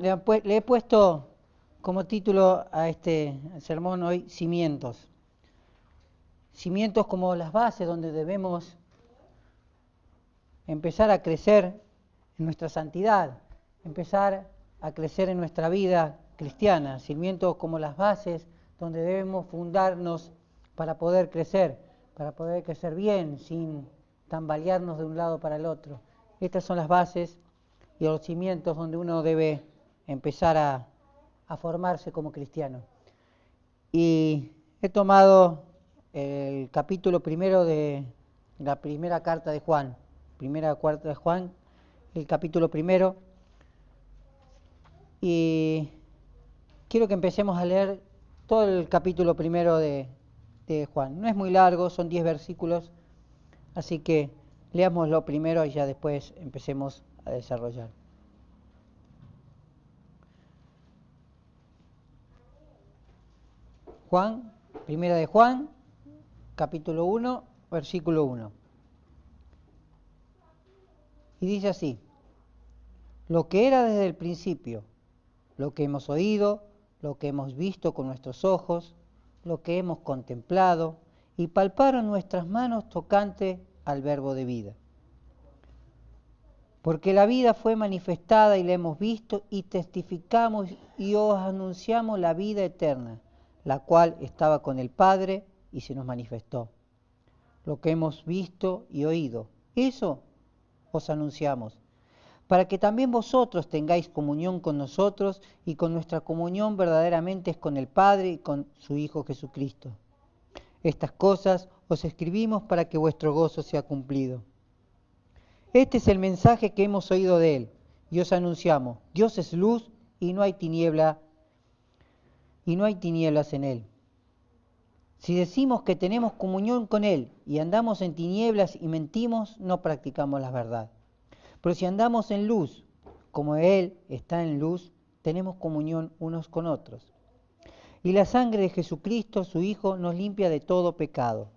le he puesto como título a este sermón hoy, Cimientos. Cimientos como las bases donde debemos empezar a crecer en nuestra santidad, empezar a crecer en nuestra vida cristiana. Cimientos como las bases donde debemos fundarnos para poder crecer bien, sin tambalearnos de un lado para el otro. Estas son las bases y los cimientos donde uno debe empezar a formarse como cristiano. Y he tomado el capítulo primero de la primera carta de Juan, el capítulo primero, y quiero que empecemos a leer todo el capítulo primero de Juan. No es muy largo, son 10 versículos, así que leámoslo primero y ya después empecemos a desarrollar. Primera de Juan, capítulo 1, versículo 1. Y dice así: lo que era desde el principio, lo que hemos oído, lo que hemos visto con nuestros ojos, lo que hemos contemplado y palparon nuestras manos tocante al verbo de vida. Porque la vida fue manifestada y la hemos visto y testificamos y os anunciamos la vida eterna, la cual estaba con el Padre y se nos manifestó. Lo que hemos visto y oído, eso os anunciamos, para que también vosotros tengáis comunión con nosotros, y con nuestra comunión verdaderamente es con el Padre y con su Hijo Jesucristo. Estas cosas os escribimos para que vuestro gozo sea cumplido. Este es el mensaje que hemos oído de Él, y os anunciamos: Dios es luz y no hay tinieblas en Él. Si decimos que tenemos comunión con Él y andamos en tinieblas y mentimos, no practicamos la verdad. Pero si andamos en luz, como Él está en luz, tenemos comunión unos con otros. Y la sangre de Jesucristo, su Hijo, nos limpia de todo pecado.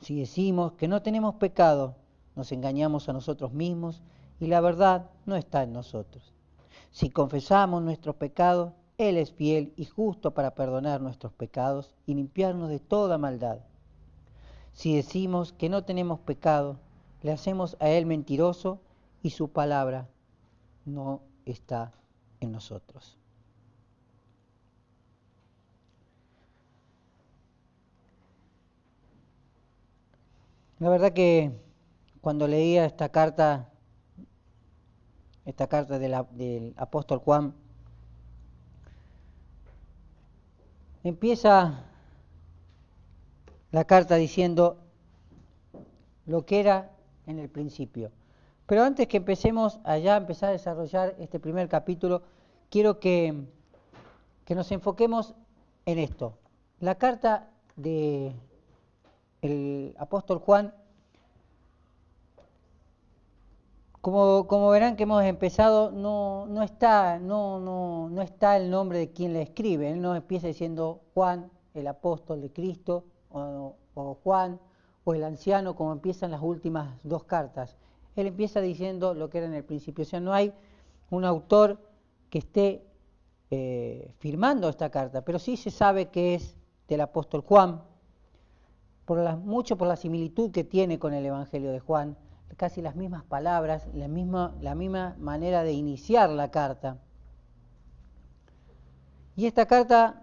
Si decimos que no tenemos pecado, nos engañamos a nosotros mismos y la verdad no está en nosotros. Si confesamos nuestros pecados, Él es fiel y justo para perdonar nuestros pecados y limpiarnos de toda maldad. Si decimos que no tenemos pecado, le hacemos a Él mentiroso y su palabra no está en nosotros. La verdad que cuando leía esta carta del apóstol Juan, empieza la carta diciendo lo que era en el principio. Pero antes que empecemos a empezar a desarrollar este primer capítulo, quiero que nos enfoquemos en esto. La carta del apóstol Juan, como verán que hemos empezado, no está el nombre de quien le escribe. Él no empieza diciendo Juan, el apóstol de Cristo, o Juan, o el anciano, como empiezan las últimas dos cartas. Él empieza diciendo lo que era en el principio. O sea, no hay un autor que esté firmando esta carta, pero sí se sabe que es del apóstol Juan, mucho por la similitud que tiene con el Evangelio de Juan, casi las mismas palabras, la misma manera de iniciar la carta. Y esta carta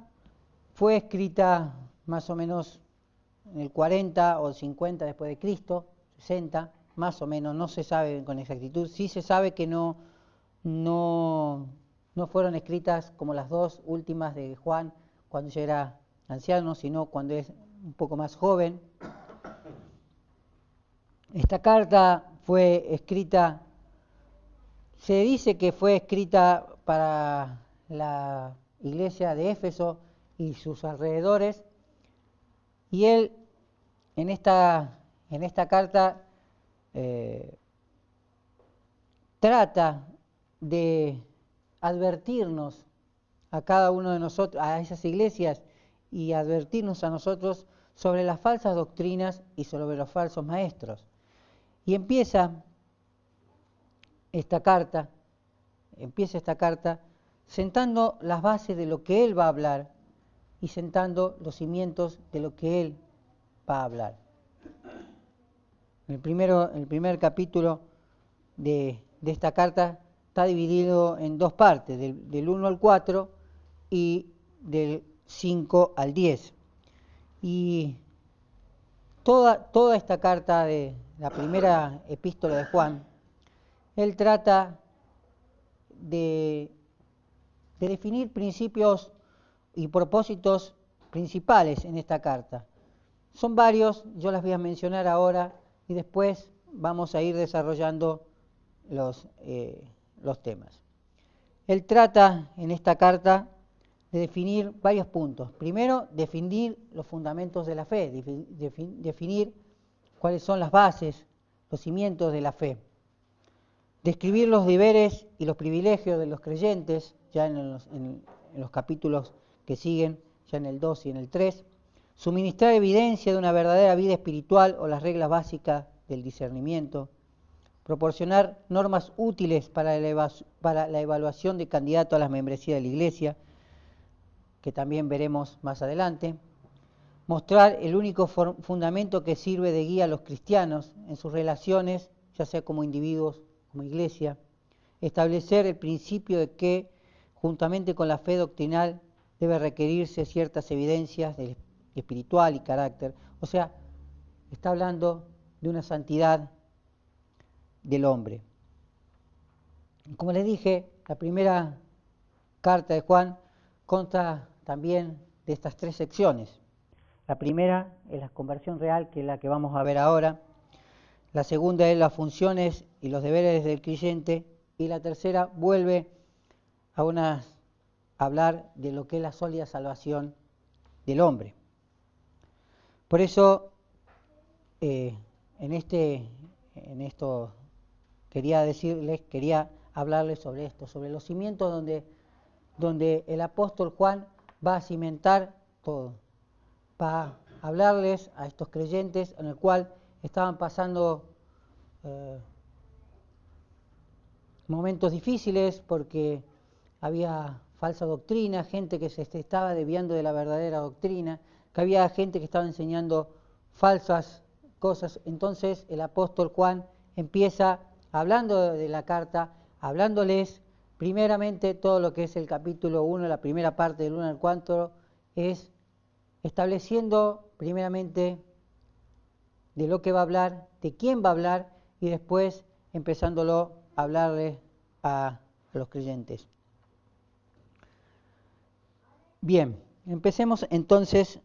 fue escrita más o menos en el 40 o 50 después de Cristo, 60, más o menos, no se sabe con exactitud. Sí se sabe que no fueron escritas como las dos últimas de Juan cuando ya era anciano, sino cuando es un poco más joven. Esta carta fue escrita, se dice que fue escrita para la iglesia de Éfeso y sus alrededores, y él en esta carta trata de advertirnos a cada uno de nosotros, a esas iglesias, y advertirnos a nosotros sobre las falsas doctrinas y sobre los falsos maestros. Y empieza esta carta empieza esta carta sentando las bases de lo que él va a hablar y sentando los cimientos de lo que él va a hablar. El primer capítulo de esta carta está dividido en dos partes, del 1 al 4 y del 5 al 10. Y toda esta carta de la primera epístola de Juan, él trata de definir principios y propósitos principales en esta carta. Son varios, yo las voy a mencionar ahora y después vamos a ir desarrollando los temas. Él trata en esta carta de definir varios puntos. Primero, definir los fundamentos de la fe, definir cuáles son las bases, los cimientos de la fe. Describir los deberes y los privilegios de los creyentes, ya en los capítulos que siguen, ya en el 2 y en el 3. Suministrar evidencia de una verdadera vida espiritual o las reglas básicas del discernimiento. Proporcionar normas útiles para la evaluación de candidatos a la membresía de la Iglesia, que también veremos más adelante. Mostrar el único fundamento que sirve de guía a los cristianos en sus relaciones, ya sea como individuos, como iglesia. Establecer el principio de que, juntamente con la fe doctrinal, debe requerirse ciertas evidencias de espiritual y carácter. O sea, está hablando de una santidad del hombre. Como les dije, la primera carta de Juan consta también de estas tres secciones. La primera es la conversión real, que es la que vamos a ver ahora. La segunda es las funciones y los deberes del creyente. Y la tercera vuelve a hablar de lo que es la sólida salvación del hombre. Por eso, en esto quería hablarles sobre esto, sobre los cimientos donde el apóstol Juan va a cimentar todo, para hablarles a estos creyentes en el cual estaban pasando momentos difíciles porque había falsa doctrina, gente que se estaba desviando de la verdadera doctrina, que había gente que estaba enseñando falsas cosas. Entonces el apóstol Juan empieza hablando de la carta, hablándoles primeramente todo lo que es el capítulo 1, la primera parte del 1 al 4, es estableciendo primeramente de lo que va a hablar, de quién va a hablar, y después empezándolo a hablarle a los creyentes. Bien, empecemos entonces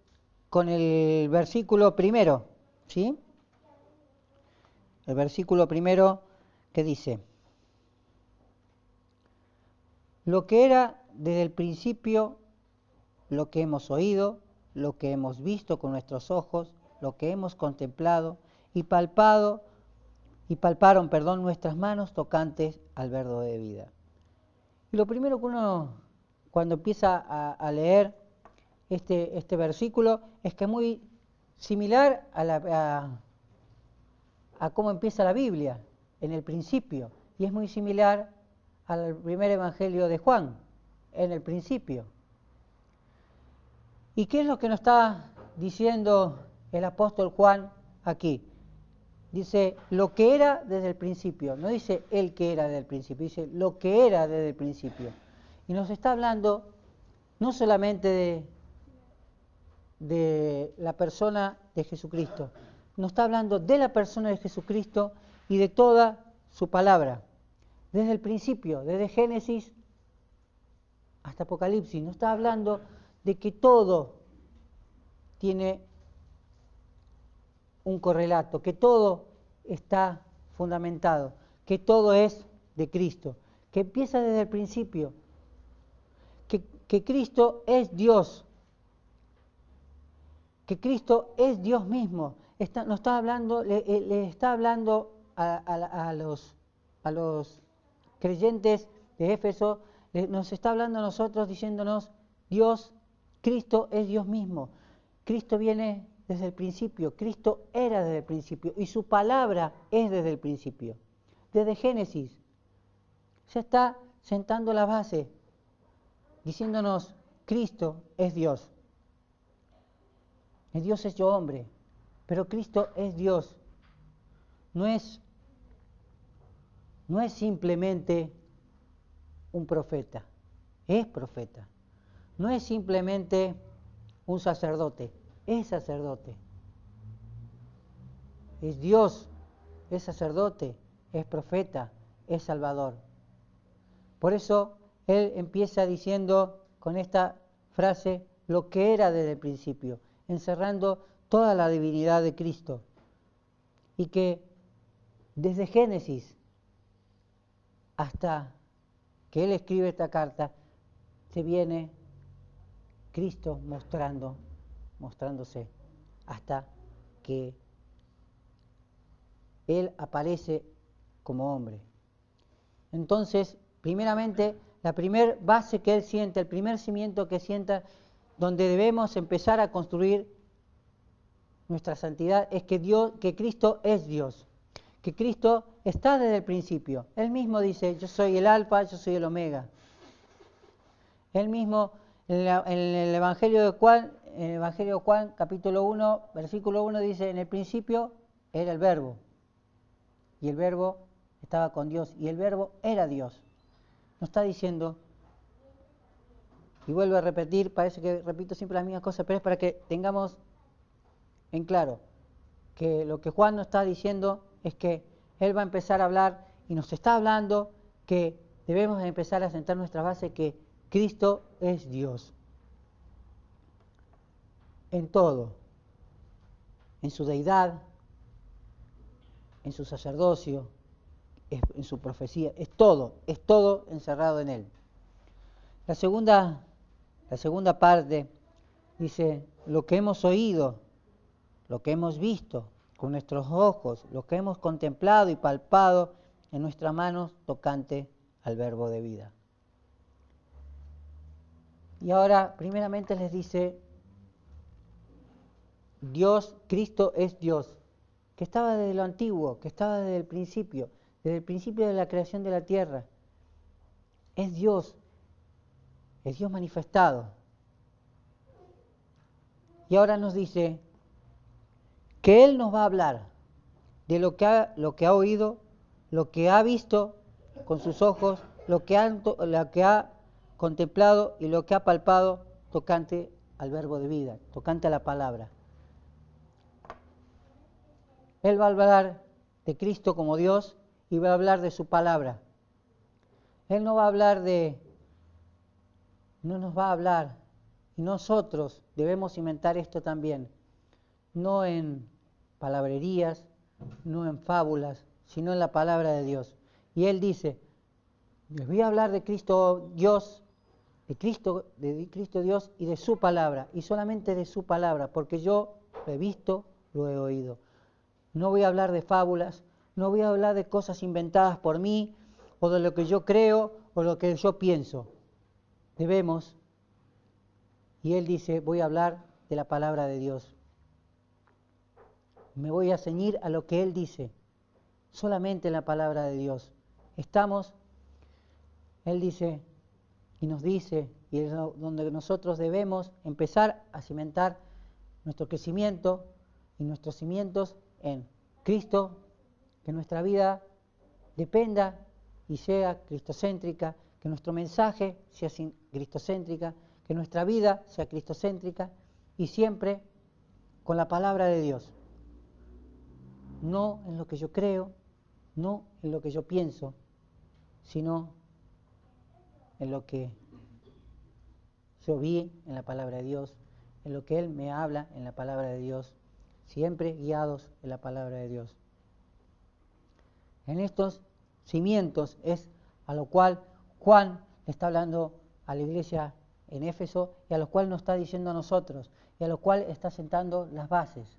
con el versículo primero, ¿sí? El versículo primero que dice: lo que era desde el principio, lo que hemos oído, lo que hemos visto con nuestros ojos, lo que hemos contemplado y palparon, nuestras manos tocantes al verbo de vida. Y lo primero que uno, cuando empieza a leer este versículo, es que es muy similar a cómo empieza la Biblia, en el principio, y es muy similar al primer evangelio de Juan, en el principio. ¿Y qué es lo que nos está diciendo el apóstol Juan aquí? Dice lo que era desde el principio, no dice el que era desde el principio, dice lo que era desde el principio. Y nos está hablando no solamente de la persona de Jesucristo, nos está hablando de la persona de Jesucristo y de toda su palabra, desde el principio, desde Génesis hasta Apocalipsis. Nos está hablando de que todo tiene un correlato, que todo está fundamentado, que todo es de Cristo, que empieza desde el principio, que Cristo es Dios, que Cristo es Dios mismo. Le está hablando a los creyentes de Éfeso, nos está hablando a nosotros diciéndonos: Dios, Cristo es Dios mismo. Cristo viene desde el principio, Cristo era desde el principio y su palabra es desde el principio. Desde Génesis ya está sentando la base, diciéndonos, Cristo es Dios. El Dios hecho hombre, pero Cristo es Dios. No es simplemente un profeta, es profeta. No es simplemente un sacerdote, es sacerdote. Es Dios, es sacerdote, es profeta, es salvador. Por eso él empieza diciendo con esta frase lo que era desde el principio, encerrando toda la divinidad de Cristo. Y que desde Génesis hasta que él escribe esta carta, se viene Cristo mostrándose, hasta que él aparece como hombre. Entonces, primeramente, la primer base que él siente, el primer cimiento que sienta, donde debemos empezar a construir nuestra santidad, es que Cristo es Dios, que Cristo está desde el principio. Él mismo dice, yo soy el alfa, yo soy el omega. Él mismo, en el Evangelio de Juan, capítulo 1, versículo 1, dice, en el principio era el Verbo, y el Verbo estaba con Dios, y el Verbo era Dios. No está diciendo, y vuelvo a repetir, parece que repito siempre las mismas cosas, pero es para que tengamos en claro que lo que Juan nos está diciendo es que él va a empezar a hablar y nos está hablando que debemos empezar a sentar nuestra base que Cristo es Dios. En todo, en su deidad, en su sacerdocio, en su profecía, es todo encerrado en él. La segunda parte dice, lo que hemos oído, lo que hemos visto con nuestros ojos, lo que hemos contemplado y palpado en nuestras manos tocante al verbo de vida. Y ahora, primeramente les dice, Dios, Cristo es Dios, que estaba desde lo antiguo, que estaba desde el principio de la creación de la tierra. Es Dios manifestado. Y ahora nos dice que Él nos va a hablar de lo que ha oído, lo que ha visto con sus ojos, lo que ha contemplado y lo que ha palpado tocante al verbo de vida, tocante a la palabra. Él va a hablar de Cristo como Dios y va a hablar de su palabra. Él no nos va a hablar, y nosotros debemos cimentar esto también, no en palabrerías, no en fábulas, sino en la palabra de Dios. Y Él dice, les voy a hablar de Cristo Dios, de Cristo Dios y de su palabra, y solamente de su palabra, porque yo lo he visto, lo he oído. No voy a hablar de fábulas, no voy a hablar de cosas inventadas por mí, o de lo que yo creo, o lo que yo pienso. Debemos, y Él dice, voy a hablar de la palabra de Dios. Me voy a ceñir a lo que Él dice, solamente en la palabra de Dios. Él dice, y nos dice, y es donde nosotros debemos empezar a cimentar nuestro crecimiento y nuestros cimientos en Cristo, que nuestra vida dependa y sea cristocéntrica, que nuestro mensaje sea cristocéntrica, que nuestra vida sea cristocéntrica y siempre con la palabra de Dios. No en lo que yo creo, no en lo que yo pienso, sino en lo que yo vi en la palabra de Dios, en lo que Él me habla en la palabra de Dios, siempre guiados en la palabra de Dios. En estos cimientos es a lo cual Juan está hablando a la iglesia en Éfeso y a lo cual nos está diciendo a nosotros y a lo cual está sentando las bases.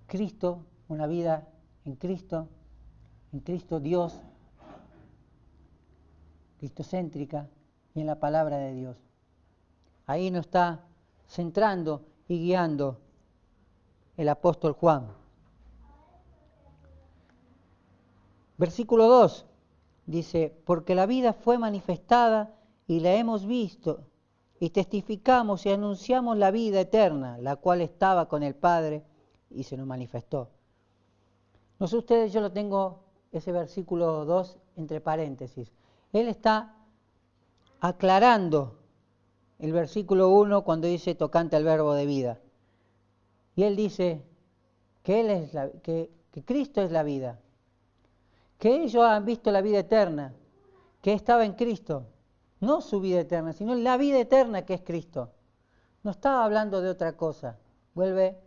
Cristo, una vida en Cristo Dios, cristocéntrica y en la palabra de Dios. Ahí nos está centrando y guiando el apóstol Juan. Versículo 2. dice, porque la vida fue manifestada y la hemos visto, y testificamos y anunciamos la vida eterna, la cual estaba con el Padre y se nos manifestó. No sé ustedes, yo lo tengo, ese versículo 2 entre paréntesis. Él está aclarando el versículo 1 cuando dice tocante al verbo de vida. Y él dice que Cristo es la vida, que ellos han visto la vida eterna, que estaba en Cristo. No su vida eterna, sino la vida eterna que es Cristo. No estaba hablando de otra cosa. Vuelve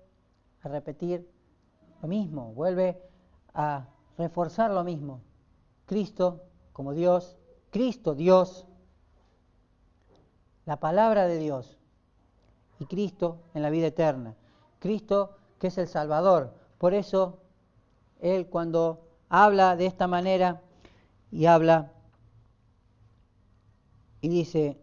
a repetir lo mismo, vuelve a reforzar lo mismo. Cristo como Dios, Cristo Dios, la palabra de Dios y Cristo en la vida eterna. Cristo que es el Salvador. Por eso Él cuando habla de esta manera y habla y dice,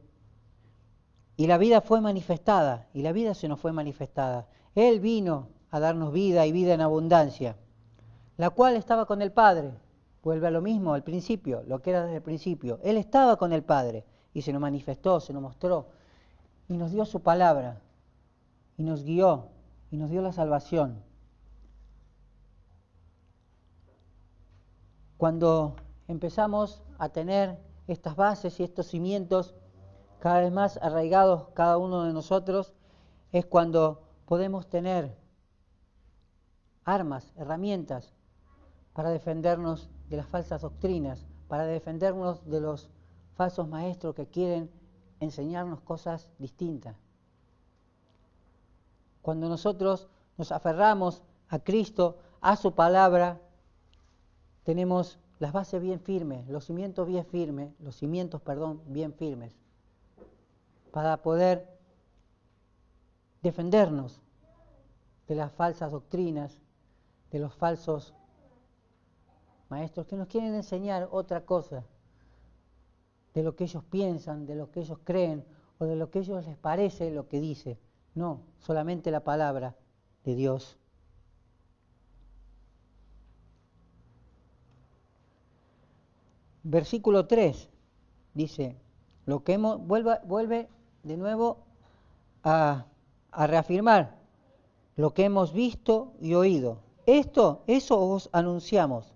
y la vida fue manifestada, y la vida se nos fue manifestada. Él vino a darnos vida y vida en abundancia, la cual estaba con el Padre. Vuelve a lo mismo, al principio, lo que era desde el principio. Él estaba con el Padre y se nos manifestó, se nos mostró y nos dio su palabra y nos guió y nos dio la salvación. Cuando empezamos a tener estas bases y estos cimientos cada vez más arraigados cada uno de nosotros, es cuando podemos tener armas, herramientas para defendernos de las falsas doctrinas, para defendernos de los falsos maestros que quieren enseñarnos cosas distintas. Cuando nosotros nos aferramos a Cristo, a su palabra, tenemos las bases bien firmes, los cimientos bien firmes, bien firmes, para poder defendernos de las falsas doctrinas, de los falsos maestros que nos quieren enseñar otra cosa, de lo que ellos piensan, de lo que ellos creen, o de lo que a ellos les parece lo que dice. No, solamente la palabra de Dios. Versículo 3 dice, vuelve de nuevo a reafirmar lo que hemos visto y oído. Eso os anunciamos,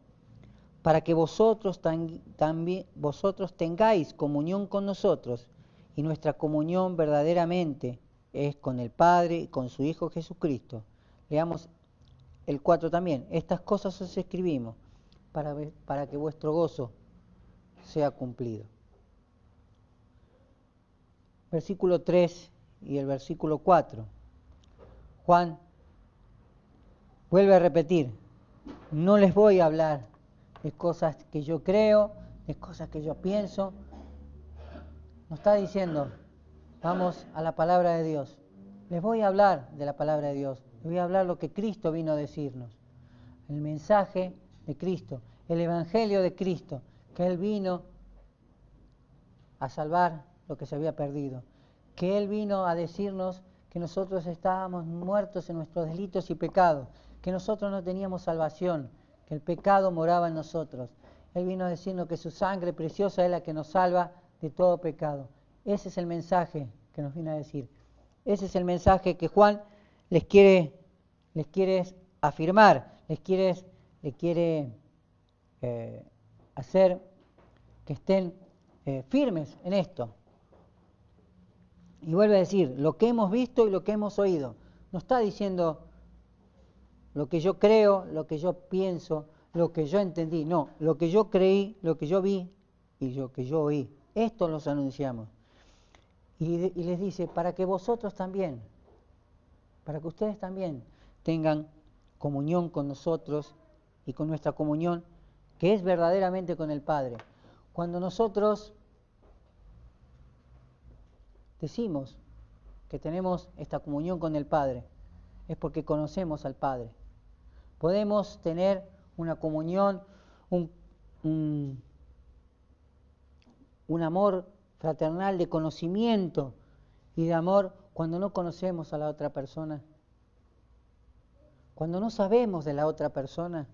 para que vosotros también tengáis comunión con nosotros, y nuestra comunión verdaderamente es con el Padre y con su Hijo Jesucristo. Leamos el 4 también. Estas cosas os escribimos para que vuestro gozo sea cumplido. Versículo 3 y el versículo 4. Juan vuelve a repetir, no les voy a hablar de cosas que yo creo, de cosas que yo pienso. Nos está diciendo, vamos a la palabra de Dios. Les voy a hablar de la palabra de Dios. Les voy a hablar lo que Cristo vino a decirnos. El mensaje de Cristo, el evangelio de Cristo, que Él vino a salvar lo que se había perdido. Que Él vino a decirnos que nosotros estábamos muertos en nuestros delitos y pecados, que nosotros no teníamos salvación, que el pecado moraba en nosotros. Él vino a decirnos que su sangre preciosa es la que nos salva de todo pecado. Ese es el mensaje que nos viene a decir. Ese es el mensaje que Juan les quiere afirmar, les quiere hacer que estén firmes en esto. Y vuelve a decir, lo que hemos visto y lo que hemos oído. No está diciendo lo que yo creo, lo que yo pienso, lo que yo entendí. No, lo que yo creí, lo que yo vi y lo que yo oí. Esto los anunciamos. Y les dice, para que vosotros también, para que ustedes también tengan comunión con nosotros y con nuestra comunión, que es verdaderamente con el Padre. Cuando nosotros decimos que tenemos esta comunión con el Padre, es porque conocemos al Padre. Podemos tener una comunión, un amor fraternal de conocimiento y de amor cuando no conocemos a la otra persona, cuando no sabemos de la otra persona,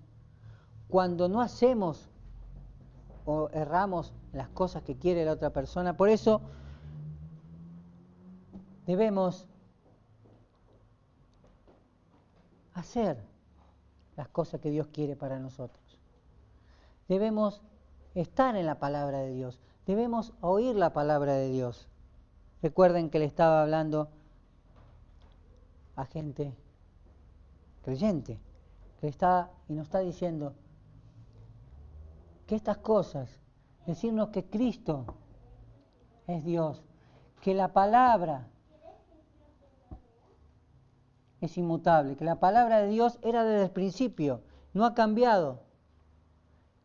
cuando no hacemos o erramos en las cosas que quiere la otra persona. Por eso debemos hacer las cosas que Dios quiere para nosotros. Debemos estar en la palabra de Dios. Debemos oír la palabra de Dios. Recuerden que le estaba hablando a gente creyente, que está y nos está diciendo que estas cosas, decirnos que Cristo es Dios, que la palabra es inmutable, que la palabra de Dios era desde el principio, no ha cambiado,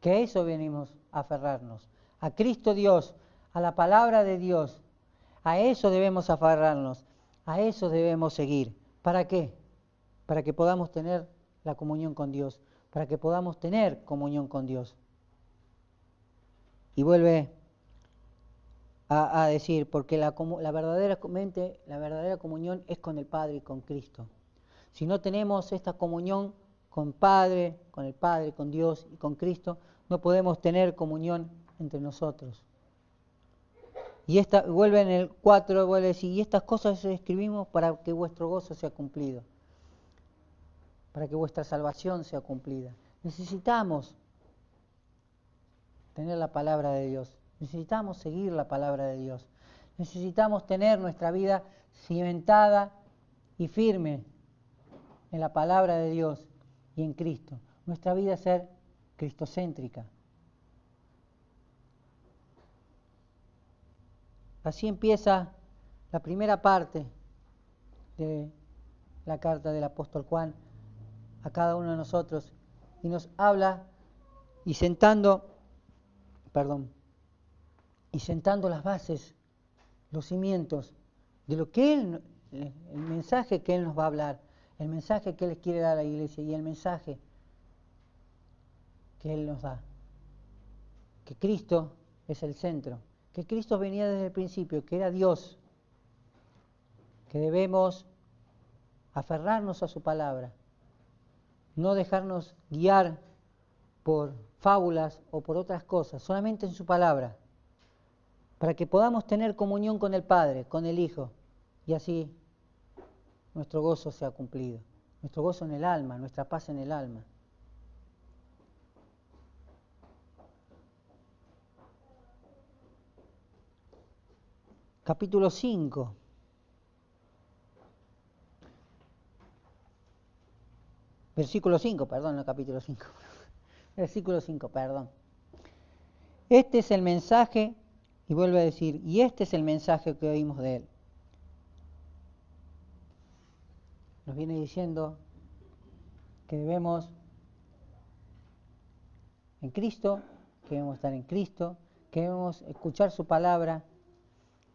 que a eso venimos a aferrarnos, a Cristo Dios, a la palabra de Dios, a eso debemos aferrarnos, a eso debemos seguir. ¿Para qué? Para que podamos tener la comunión con Dios, para que podamos tener comunión con Dios. Y vuelve a decir, porque la verdadera comunión es con el Padre y con Cristo. Si no tenemos esta comunión con el Padre, con Dios y con Cristo, no podemos tener comunión entre nosotros. Y vuelve en el 4, vuelve a decir, y estas cosas escribimos para que vuestro gozo sea cumplido, para que vuestra salvación sea cumplida. Necesitamos tener la palabra de Dios, necesitamos seguir la palabra de Dios, necesitamos tener nuestra vida cimentada y firme en la palabra de Dios y en Cristo. Nuestra vida ser cristocéntrica. Así empieza la primera parte de la carta del apóstol Juan a cada uno de nosotros y nos habla y sentando las bases, los cimientos de lo que el mensaje que Él nos va a hablar, el mensaje que Él les quiere dar a la iglesia y el mensaje que Él nos da. Que Cristo es el centro, que Cristo venía desde el principio, que era Dios, que debemos aferrarnos a su palabra, no dejarnos guiar por fábulas o por otras cosas, solamente en su palabra, para que podamos tener comunión con el Padre, con el Hijo, y así nuestro gozo sea cumplido, nuestro gozo en el alma, nuestra paz en el alma. Capítulo 5. Versículo 5, perdón, no capítulo 5. Versículo 5, perdón. Este es el mensaje, y vuelve a decir, y este es el mensaje que oímos de Él. Nos viene diciendo que debemos en Cristo, que debemos estar en Cristo, que debemos escuchar su palabra,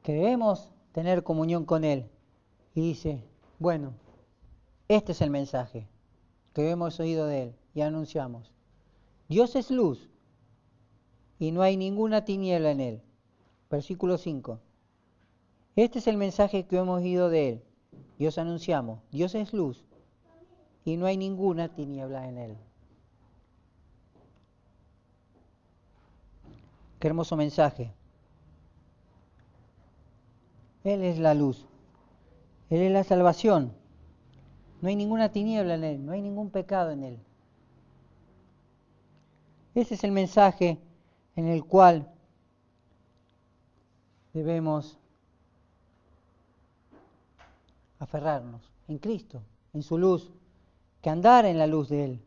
que debemos tener comunión con Él. Y dice, bueno, este es el mensaje que hemos oído de Él y anunciamos. Dios es luz y no hay ninguna tiniebla en Él. Versículo 5. Este es el mensaje que hemos oído de Él y os anunciamos. Dios es luz y no hay ninguna tiniebla en Él. Qué hermoso mensaje. Él es la luz. Él es la salvación. No hay ninguna tiniebla en Él, no hay ningún pecado en Él. Ese es el mensaje en el cual debemos aferrarnos, en Cristo, en su luz, que andar en la luz de Él,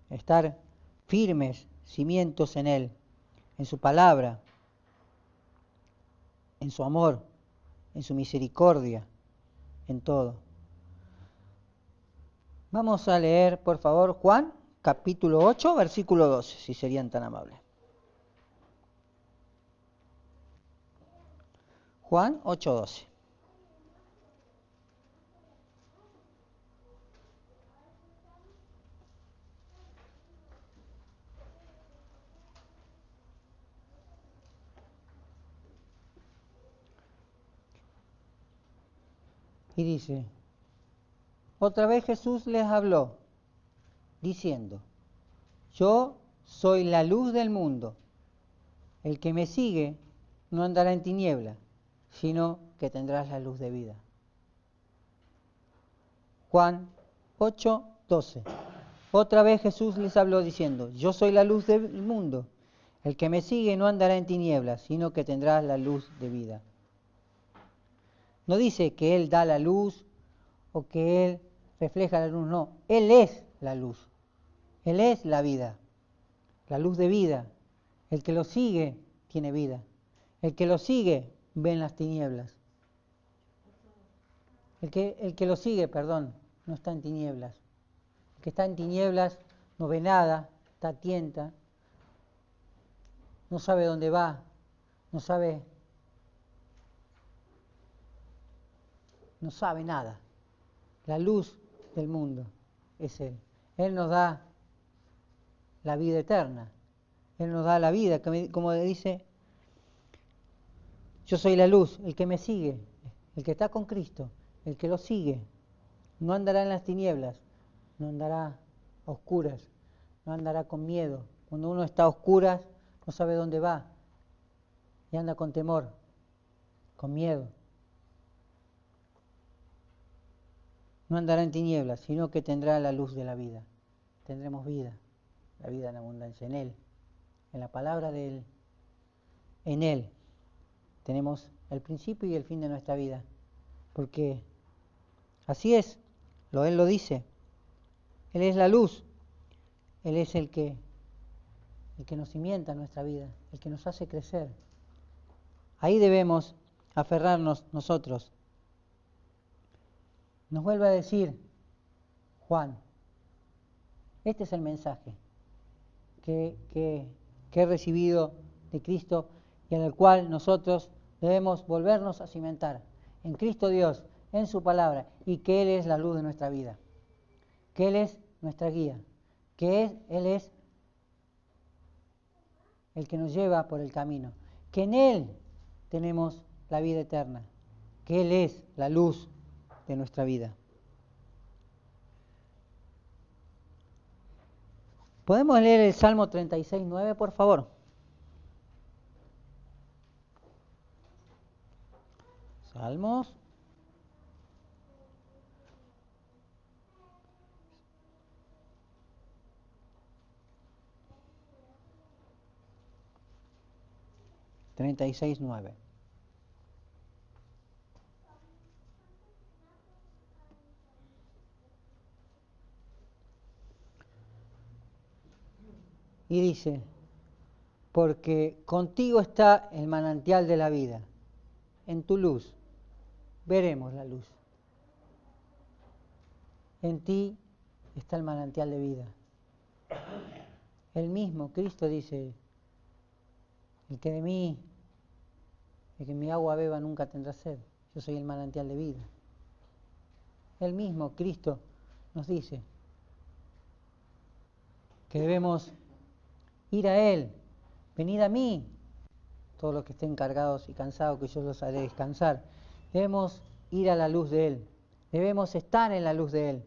estar firmes, cimientos en Él, en su palabra, en su amor, en su misericordia, en todo. Vamos a leer, por favor, Juan, capítulo 8, versículo 12, si serían tan amables. Juan 8, 12. Y dice, otra vez Jesús les habló, diciendo, yo soy la luz del mundo. El que me sigue no andará en tinieblas, sino que tendrás la luz de vida. Juan 8:12. Otra vez Jesús les habló diciendo, yo soy la luz del mundo. El que me sigue no andará en tinieblas, sino que tendrá la luz de vida. No dice que Él da la luz o que Él refleja la luz, no. Él es la luz. Él es la vida, la luz de vida. El que lo sigue tiene vida. El que lo sigue ve en las tinieblas. El que lo sigue, no está en tinieblas. El que está en tinieblas no ve nada, está tienta, no sabe dónde va, no sabe nada. La luz del mundo es Él. Él nos da la vida eterna. Él nos da la vida, como dice, yo soy la luz, el que me sigue, el que está con Cristo, el que lo sigue, no andará en las tinieblas, no andará a oscuras, no andará con miedo. Cuando uno está a oscuras, no sabe dónde va y anda con temor, con miedo. No andará en tinieblas, sino que tendrá la luz de la vida. Tendremos vida, la vida en abundancia, en Él, en la palabra de Él. En Él tenemos el principio y el fin de nuestra vida, porque así es, Él lo dice. Él es la luz, Él es el que nos cimienta nuestra vida, el que nos hace crecer. Ahí debemos aferrarnos nosotros. Nos vuelve a decir Juan, este es el mensaje que he recibido de Cristo y en el cual nosotros debemos volvernos a cimentar en Cristo Dios, en su palabra, y que Él es la luz de nuestra vida, que Él es nuestra guía, que Él es el que nos lleva por el camino, que en Él tenemos la vida eterna, que Él es la luz de nuestra vida. ¿Podemos leer el Salmo 36:9, por favor? Salmos. (36:9). Y dice, porque contigo está el manantial de la vida, en tu luz veremos la luz. En ti está el manantial de vida. El mismo Cristo dice, el que mi agua beba nunca tendrá sed, yo soy el manantial de vida. El mismo Cristo nos dice que debemos ir a Él, venid a mí, todos los que estén cargados y cansados, que yo los haré descansar. Debemos ir a la luz de Él, debemos estar en la luz de Él,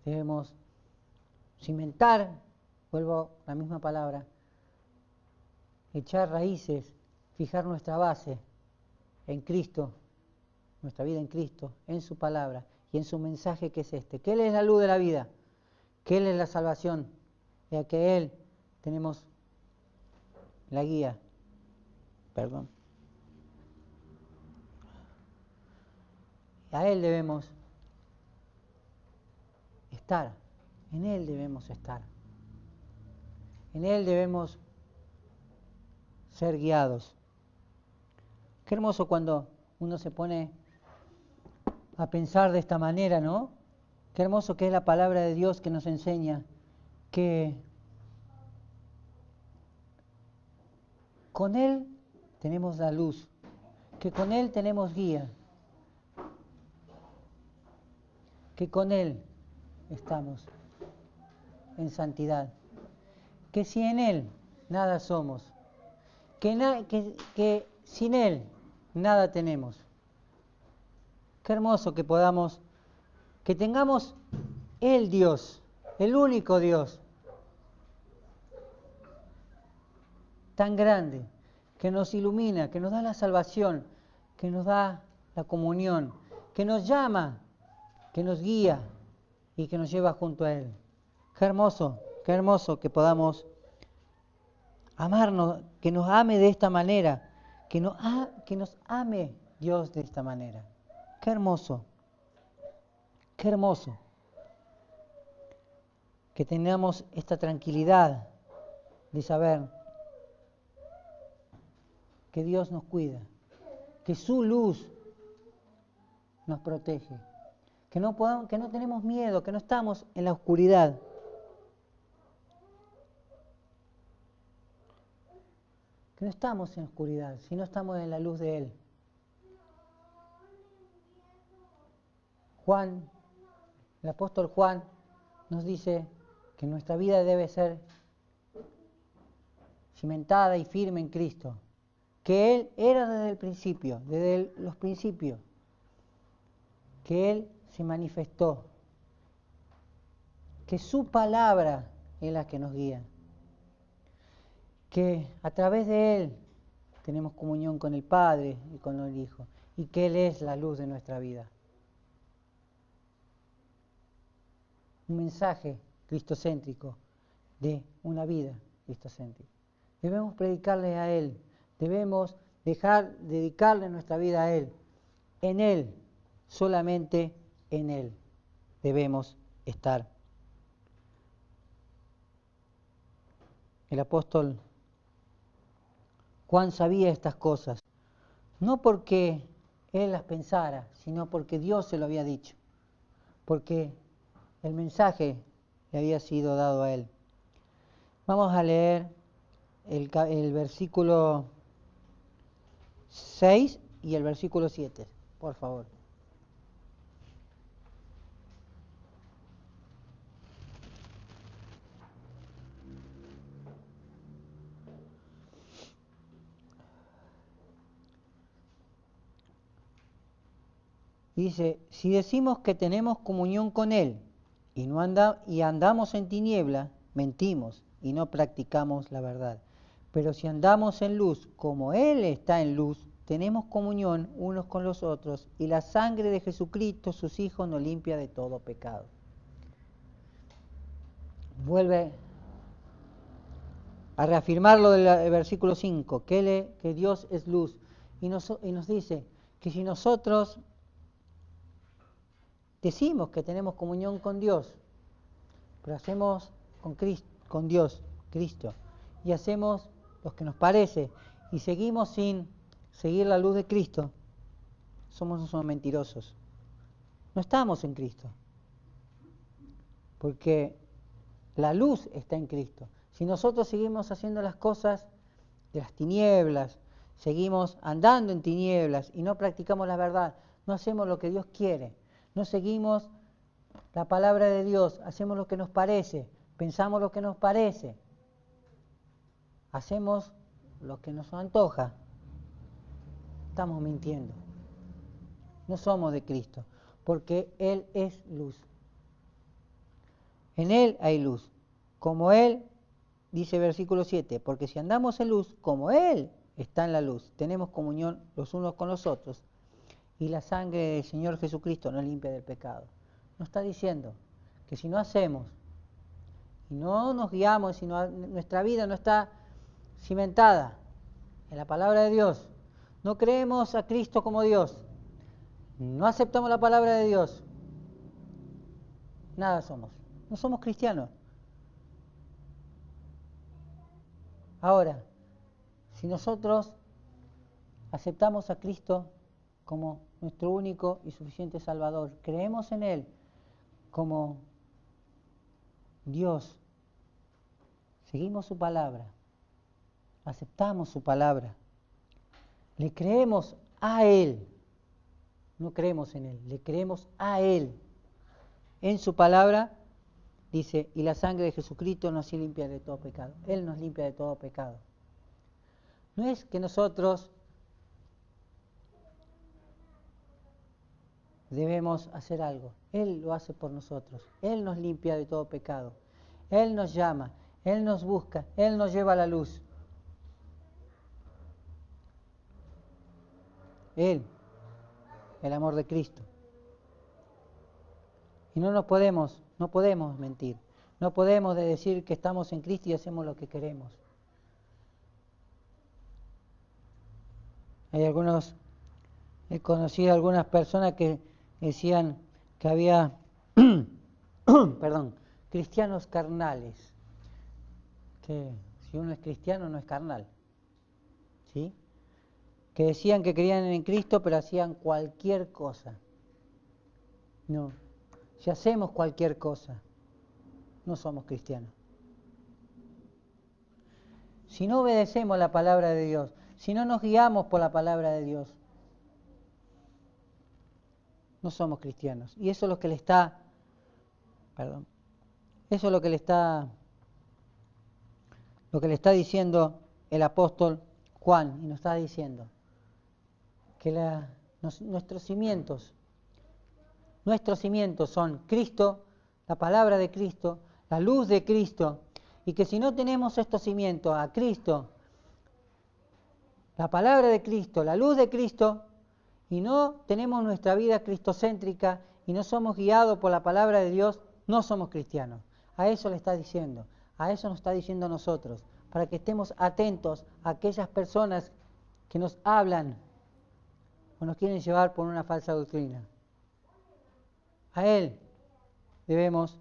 debemos cimentar, vuelvo a la misma palabra, echar raíces, fijar nuestra base en Cristo, nuestra vida en Cristo, en su palabra y en su mensaje, que es que Él es la luz de la vida, que Él es la salvación, y a que Él tenemos la guía. A Él debemos estar, en Él debemos estar, en Él debemos ser guiados. Qué hermoso cuando uno se pone a pensar de esta manera, ¿no? Qué hermoso que es la palabra de Dios que nos enseña que con Él tenemos la luz, que con Él tenemos guía, que con Él estamos en santidad, que si en Él nada somos, que sin Él nada tenemos. Qué hermoso que tengamos el Dios, el único Dios, tan grande, que nos ilumina, que nos da la salvación, que nos da la comunión, que nos llama, que nos guía y que nos lleva junto a Él. Qué hermoso que podamos amarnos, que nos ame de esta manera, que nos ame Dios de esta manera. Qué hermoso que tengamos esta tranquilidad de saber que Dios nos cuida, que su luz nos protege, que no tenemos miedo, que no estamos en la oscuridad. Que no estamos en oscuridad, sino estamos en la luz de Él. Juan, el apóstol Juan, nos dice que nuestra vida debe ser cimentada y firme en Cristo, que Él era desde el principio, desde los principios, que Él se manifestó, que su palabra es la que nos guía, que a través de Él tenemos comunión con el Padre y con el Hijo, y que Él es la luz de nuestra vida. Un mensaje cristocéntrico de una vida cristocéntrica. Debemos predicarle a Él, debemos dedicarle nuestra vida a Él. En Él, solamente en Él debemos estar. El apóstol Juan sabía estas cosas, no porque él las pensara, sino porque Dios se lo había dicho, porque el mensaje le había sido dado a él. Vamos a leer el versículo 6 y el versículo 7, por favor. Dice, si decimos que tenemos comunión con Él y andamos en tiniebla, mentimos y no practicamos la verdad. Pero si andamos en luz, como Él está en luz, tenemos comunión unos con los otros, y la sangre de Jesucristo, sus hijos, nos limpia de todo pecado. Vuelve a reafirmar lo del versículo 5, que Dios es luz, y nos dice que si nosotros decimos que tenemos comunión con Dios, pero hacemos con Dios, Cristo, y hacemos lo que nos parece, y seguimos sin seguir la luz de Cristo, somos mentirosos. No estamos en Cristo, porque la luz está en Cristo. Si nosotros seguimos haciendo las cosas de las tinieblas, seguimos andando en tinieblas y no practicamos la verdad, no hacemos lo que Dios quiere, no seguimos la palabra de Dios, hacemos lo que nos parece, pensamos lo que nos parece, hacemos lo que nos antoja, estamos mintiendo. No somos de Cristo, porque Él es luz. En Él hay luz. Como Él, dice versículo 7, porque si andamos en luz, como Él está en la luz, tenemos comunión los unos con los otros, y la sangre del Señor Jesucristo nos limpia del pecado. Nos está diciendo que si no hacemos, y no nos guiamos, si nuestra vida no está cimentada en la palabra de Dios, no creemos a Cristo como Dios, no aceptamos la palabra de Dios, nada somos, no somos cristianos. Ahora, si nosotros aceptamos a Cristo como nuestro único y suficiente Salvador, creemos en Él como Dios, seguimos su palabra, aceptamos su palabra, le creemos a Él, no creemos en Él, le creemos a Él. En su palabra dice, y la sangre de Jesucristo nos limpia de todo pecado. Él nos limpia de todo pecado. No es que nosotros debemos hacer algo. Él lo hace por nosotros. Él nos limpia de todo pecado. Él nos llama, Él nos busca, Él nos lleva a la luz. Él, el amor de Cristo. Y no podemos mentir. No podemos decir que estamos en Cristo y hacemos lo que queremos. He conocido algunas personas que decían que había, cristianos carnales, que si uno es cristiano no es carnal, ¿sí? Que decían que creían en Cristo pero hacían cualquier cosa. No, si hacemos cualquier cosa, no somos cristianos. Si no obedecemos la palabra de Dios, si no nos guiamos por la palabra de Dios, no somos cristianos. Y eso es lo que le está, eso es lo que le está diciendo el apóstol Juan, y nos está diciendo que nuestros cimientos son Cristo, la palabra de Cristo, la luz de Cristo, y que si no tenemos estos cimientos a Cristo, la palabra de Cristo, la luz de Cristo, y no tenemos nuestra vida cristocéntrica y no somos guiados por la palabra de Dios, no somos cristianos. A eso le está diciendo, a eso nos está diciendo a nosotros, para que estemos atentos a aquellas personas que nos hablan o nos quieren llevar por una falsa doctrina. A Él debemos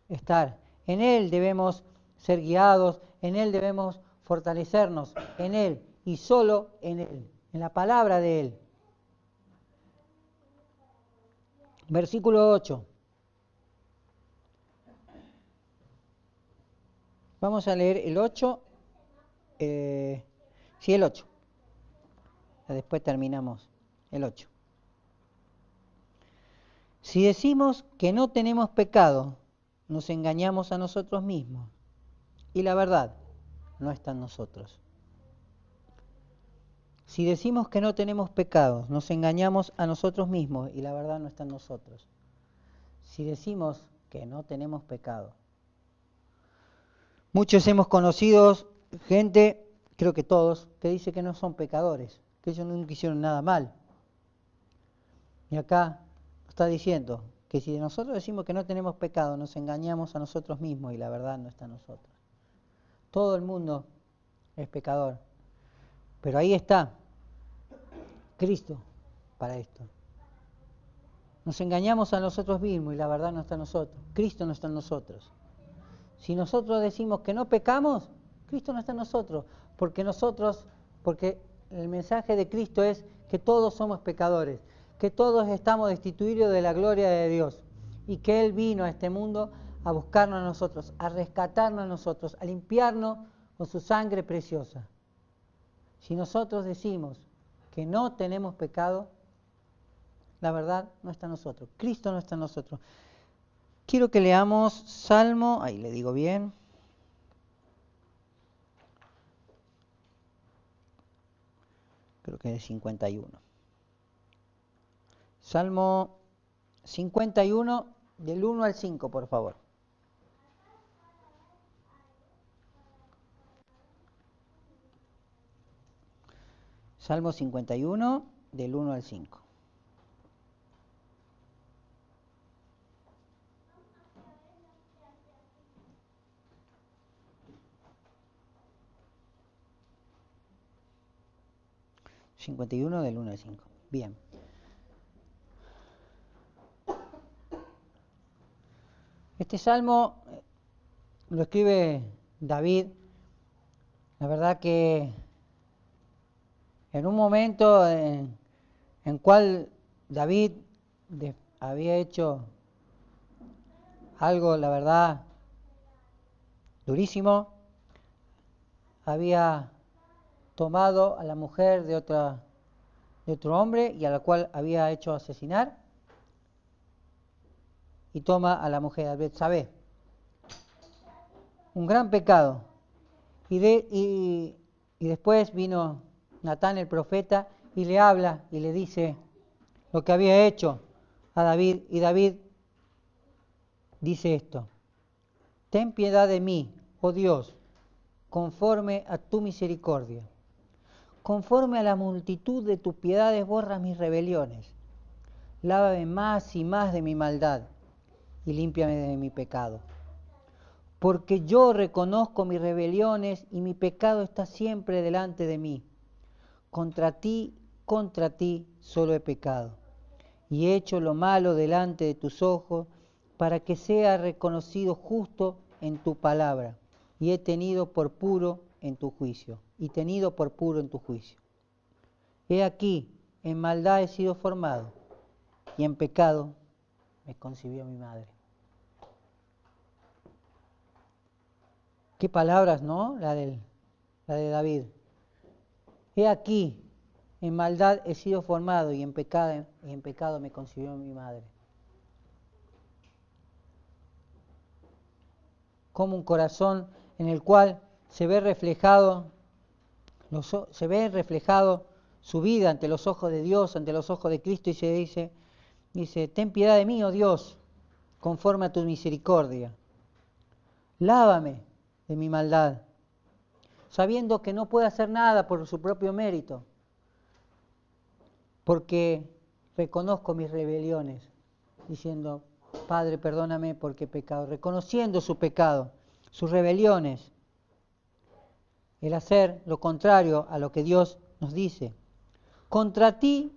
estar, en Él debemos ser guiados, en Él debemos fortalecernos, en Él y solo en Él, en la palabra de Él. Versículo 8. Vamos a leer el 8. El 8. Después terminamos el 8. Si decimos que no tenemos pecado, nos engañamos a nosotros mismos y la verdad no está en nosotros. Si decimos que no tenemos pecado, nos engañamos a nosotros mismos y la verdad no está en nosotros. Si decimos que no tenemos pecado. Muchos hemos conocido gente, creo que todos, que dice que no son pecadores, que ellos nunca hicieron nada mal. Y acá está diciendo que si nosotros decimos que no tenemos pecado, nos engañamos a nosotros mismos y la verdad no está en nosotros. Todo el mundo es pecador. Pero ahí está Cristo para esto. Nos engañamos a nosotros mismos y la verdad no está en nosotros. Cristo no está en nosotros. Si nosotros decimos que no pecamos, Cristo no está en nosotros. Porque el mensaje de Cristo es que todos somos pecadores, que todos estamos destituidos de la gloria de Dios y que Él vino a este mundo a buscarnos a nosotros, a rescatarnos a nosotros, a limpiarnos con su sangre preciosa. Si nosotros decimos que no tenemos pecado, la verdad no está en nosotros. Cristo no está en nosotros. Quiero que leamos Salmo, ahí le digo bien. Creo que es 51. Salmo 51, del 1 al 5, por favor. Salmo 51, del 1 al 5. Del 1 al 5. Bien. Este salmo lo escribe David. La verdad que en un momento en cual David había hecho algo, la verdad, durísimo, había tomado a la mujer de otro hombre y a la cual había hecho asesinar, y toma a la mujer, a Betsabé. Un gran pecado. Y después vino Natán el profeta y le habla y le dice lo que había hecho a David. Y David dice esto: ten piedad de mí, oh Dios, conforme a tu misericordia, Conforme a la multitud de tus piedades borras mis rebeliones. Lávame más y más de mi maldad y límpiame de mi pecado. Porque yo reconozco mis rebeliones y mi pecado está siempre delante de mí. Contra ti solo he pecado y he hecho lo malo delante de tus ojos para que sea reconocido justo en tu palabra y he tenido por puro en tu juicio. He aquí, en maldad he sido formado y en pecado me concibió mi madre. Qué palabras, ¿no? La de David. He aquí, en maldad he sido formado y en pecado me concibió mi madre. Como un corazón en el cual se ve reflejado su vida ante los ojos de Dios, ante los ojos de Cristo, y se dice, ten piedad de mí, oh Dios, conforme a tu misericordia. Lávame de mi maldad, sabiendo que no puede hacer nada por su propio mérito, porque reconozco mis rebeliones, diciendo, Padre, perdóname porque he pecado, reconociendo su pecado, sus rebeliones, el hacer lo contrario a lo que Dios nos dice. Contra ti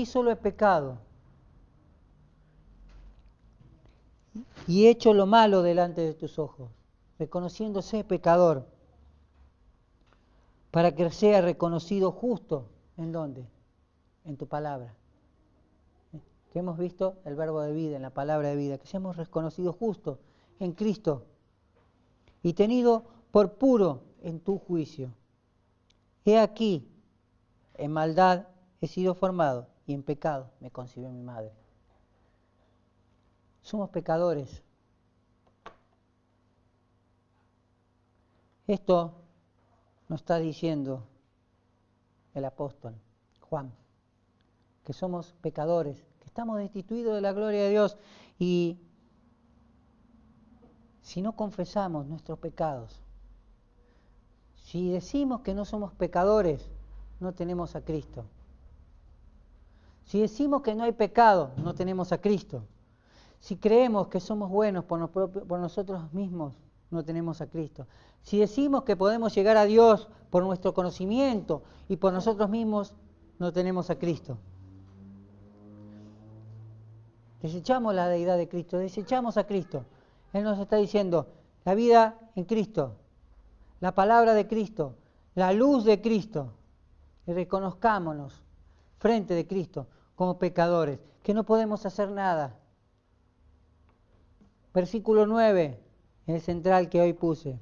solo he pecado y he hecho lo malo delante de tus ojos, reconociéndose pecador, para que sea reconocido justo, ¿en dónde? En tu palabra. Que hemos visto el verbo de vida, en la palabra de vida, que seamos reconocidos justos en Cristo y tenido por puro en tu juicio. He aquí, en maldad he sido formado y en pecado me concibió mi madre. Somos pecadores. Esto nos está diciendo el apóstol Juan, que somos pecadores, que estamos destituidos de la gloria de Dios y si no confesamos nuestros pecados, si decimos que no somos pecadores, no tenemos a Cristo. Si decimos que no hay pecado, no tenemos a Cristo. Si creemos que somos buenos por nosotros mismos, no tenemos a Cristo. Si decimos que podemos llegar a Dios por nuestro conocimiento y por nosotros mismos, no tenemos a Cristo. Desechamos la deidad de Cristo, desechamos a Cristo. Él nos está diciendo, la vida en Cristo, la palabra de Cristo, la luz de Cristo. Y reconozcámonos frente de Cristo como pecadores, que no podemos hacer nada. Versículo 9, el central que hoy puse.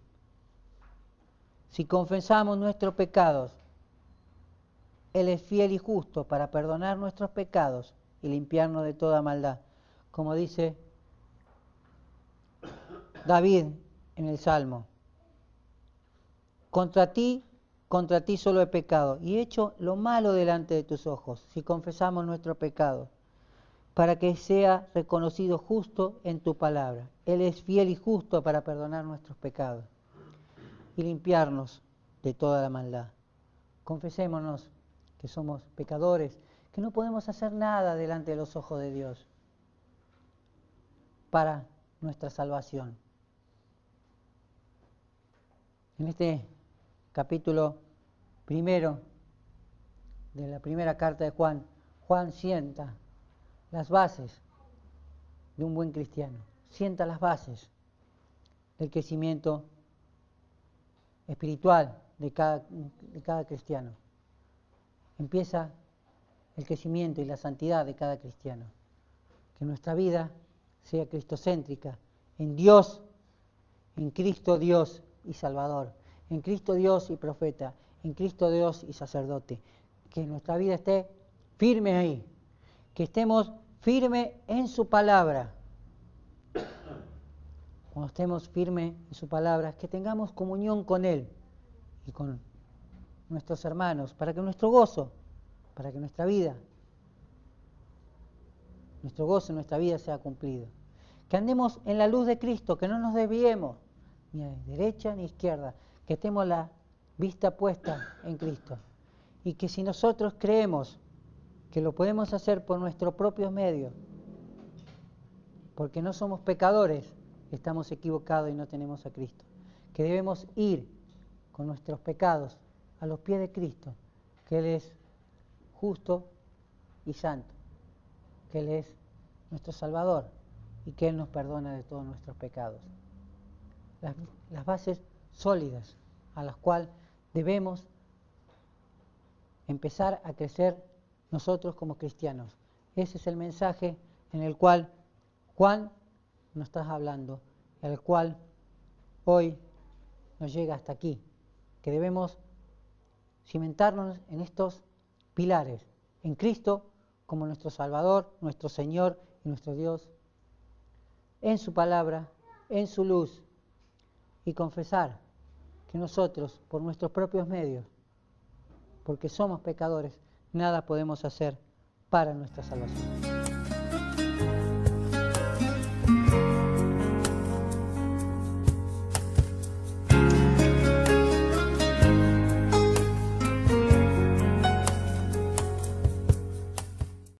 Si confesamos nuestros pecados, Él es fiel y justo para perdonar nuestros pecados y limpiarnos de toda maldad. Como dice David en el Salmo. Contra ti solo he pecado y he hecho lo malo delante de tus ojos, si confesamos nuestro pecado, para que sea reconocido justo en tu palabra. Él es fiel y justo para perdonar nuestros pecados y limpiarnos de toda la maldad. Confesémonos que somos pecadores, que no podemos hacer nada delante de los ojos de Dios para nuestra salvación. En este capítulo primero de la primera carta de Juan, Juan sienta las bases de un buen cristiano, sienta las bases del crecimiento espiritual de cada cristiano. Empieza el crecimiento y la santidad de cada cristiano. Que nuestra vida sea cristocéntrica, en Dios, en Cristo Dios y Salvador, en Cristo Dios y profeta, en Cristo Dios y sacerdote. Que nuestra vida esté firme ahí, que estemos firmes en su palabra. Cuando estemos firmes en su palabra, que tengamos comunión con Él y con nuestros hermanos, para que nuestro gozo, para que nuestra vida, nuestro gozo en nuestra vida sea cumplido. Que andemos en la luz de Cristo, que no nos desviemos ni a derecha ni a izquierda, que estemos la vista puesta en Cristo Y que si nosotros creemos que lo podemos hacer por nuestros propios medios, porque no somos pecadores, estamos equivocados y no tenemos a Cristo. Que debemos ir con nuestros pecados a los pies de Cristo, que Él es justo y santo, que Él es nuestro Salvador y que Él nos perdona de todos nuestros pecados. Las bases sólidas a las cuales debemos empezar a crecer nosotros como cristianos. Ese es el mensaje en el cual Juan nos está hablando, el cual hoy nos llega hasta aquí, que debemos cimentarnos en estos pilares, en Cristo como nuestro Salvador, nuestro Señor y nuestro Dios, en su palabra, en su luz, y confesar que nosotros, por nuestros propios medios, porque somos pecadores, nada podemos hacer para nuestra salvación.